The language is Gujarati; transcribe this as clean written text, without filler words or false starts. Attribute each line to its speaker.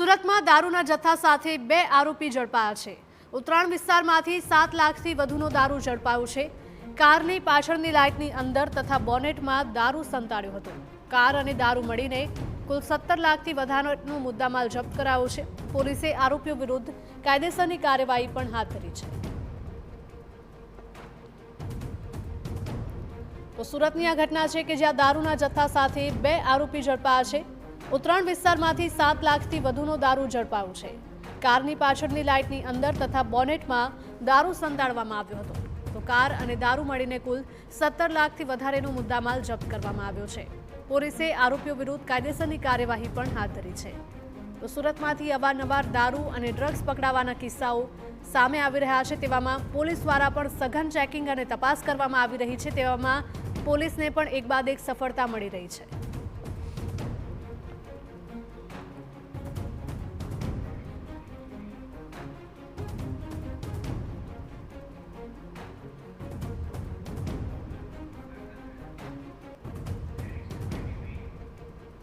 Speaker 1: સુરતમાં દારૂના જથ્થા સાથે 2 આરોપી ઝડપાયા છે। ઉત્તરાણ વિસ્તારમાંથી 7 લાખથી વધુનો દારૂ ઝડપાયો છે। કારની પાછળની લાઇટની અંદર તથા બોનેટમાં દારૂ સંતાડ્યો હતો। કાર અને દારૂ મળીને કુલ 17 લાખથી વધારાનો મુદ્દામાલ જપ્ત કરાયો છે। પોલીસે આરોપીઓ વિરુદ્ધ કાયદેસરની કાર્યવાહી પણ હાથ ધરી છે। તો સુરતની આ ઘટના છે કે જ્યાં દારૂના જથ્થા સાથે 2 આરોપી ઝડપાયા છે। ઉત્તરાણ વિસ્તારમાંથી 7 લાખથી વધુનો દારૂ ઝડપાયો છે। કારની પાછળની લાઇટની અંદર તથા બોનેટમાં દારૂ સંતાડવામાં આવ્યો હતો। તો કાર અને દારૂ મળીને કુલ 17 લાખથી વધારેનો મુદ્દામાલ જપ્ત કરવામાં આવ્યો છે। પોલીસે આરોપીઓ વિરુદ્ધ કાયદેસરની કાર્યવાહી પણ હાથ ધરી છે। તો સુરતમાંથી અવારનવાર દારૂ અને ડ્રગ્સ પકડાવાના કિસ્સાઓ સામે આવી રહ્યા છે। તેવામાં પોલીસ દ્વારા પણ સઘન ચેકિંગ અને તપાસ કરવામાં આવી રહી છે। તેવામાં પોલીસને પણ એક બાદ એક સફળતા મળી રહી છે।